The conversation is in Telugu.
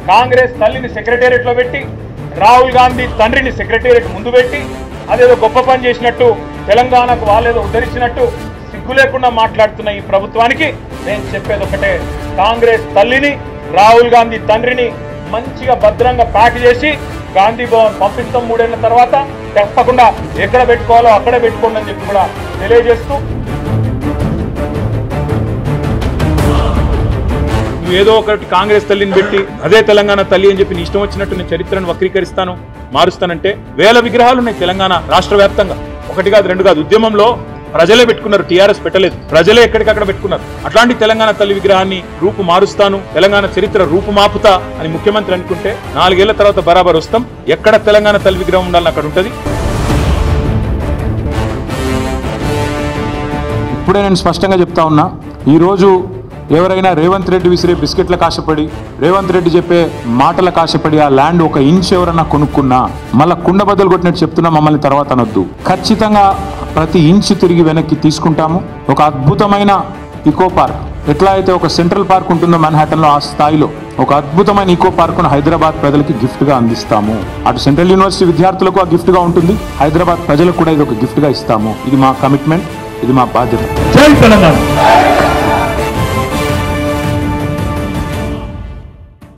కాంగ్రెస్ తల్లిని సెక్రటేరియట్లో పెట్టి రాహుల్ గాంధీ తండ్రిని సెక్రటేరియట్ ముందు పెట్టి అదేదో గొప్ప పని చేసినట్టు తెలంగాణకు వాళ్ళేదో ఉద్ధరించినట్టు సిగ్గు లేకుండా మాట్లాడుతున్న ఈ ప్రభుత్వానికి నేను చెప్పేది ఒకటే, కాంగ్రెస్ తల్లిని రాహుల్ గాంధీ తండ్రిని మంచిగా భద్రంగా ప్యాక్ చేసి గాంధీ భవన్ పంపిస్తాం 3 ఏళ్ల తర్వాత, తప్పకుండా ఎక్కడ పెట్టుకోవాలో అక్కడే పెట్టుకోండి అని చెప్పి కూడా తెలియజేస్తూ, ఏదో ఒకటి కాంగ్రెస్ తల్లిని పెట్టి అదే తెలంగాణ తల్లి అని చెప్పి నీ ఇష్టం వచ్చినట్టు నేను చరిత్రను వక్రీకరిస్తాను, మారుస్తానంటే వేల విగ్రహాలు ఉన్నాయి తెలంగాణ రాష్ట్ర వ్యాప్తంగా. 1 కాదు 2 కాదు, ఉద్యమంలో ప్రజలే పెట్టుకున్నారు, టీఆర్ఎస్ పెట్టలేదు, ప్రజలే ఎక్కడికక్కడ పెట్టుకున్నారు. అట్లాంటి తెలంగాణ తల్లి విగ్రహాన్ని రూపు మారుస్తాను, తెలంగాణ చరిత్ర రూపు మాపుతా అని ముఖ్యమంత్రి అనుకుంటే 4 ఏళ్ల తర్వాత బరాబర్ వస్తాం. ఎక్కడ తెలంగాణ తల్లి విగ్రహం ఉండాలని అక్కడ ఉంటుంది. ఇప్పుడే నేను స్పష్టంగా చెప్తా ఉన్నా, ఈరోజు ఎవరైనా రేవంత్ రెడ్డి విసిరే బిస్కెట్లకు ఆశపడి, రేవంత్ రెడ్డి చెప్పే మాటలకు ఆశపడి ఆ ల్యాండ్ 1 ఇంచ్ ఎవరన్నా కొనుక్కున్నా మళ్ళీ కుండ బద్దలు కొట్టినట్టు చెప్తున్నా, మమ్మల్ని తర్వాత అనొద్దు. ఖచ్చితంగా ప్రతి ఇంచ్ తిరిగి వెనక్కి తీసుకుంటాము. ఒక అద్భుతమైన ఇకో పార్క్, ఎట్లా అయితే ఒక సెంట్రల్ పార్క్ ఉంటుందో మన్హాటన్లో, ఆ స్థాయిలో ఒక అద్భుతమైన ఇకో పార్కును హైదరాబాద్ ప్రజలకి గిఫ్ట్గా అందిస్తాము. అటు సెంట్రల్ యూనివర్సిటీ విద్యార్థులకు ఆ గిఫ్ట్గా ఉంటుంది, హైదరాబాద్ ప్రజలకు కూడా ఇది ఒక గిఫ్ట్గా ఇస్తాము. ఇది మా కమిట్మెంట్, ఇది మా బాధ్యత. జై తెలంగాణ.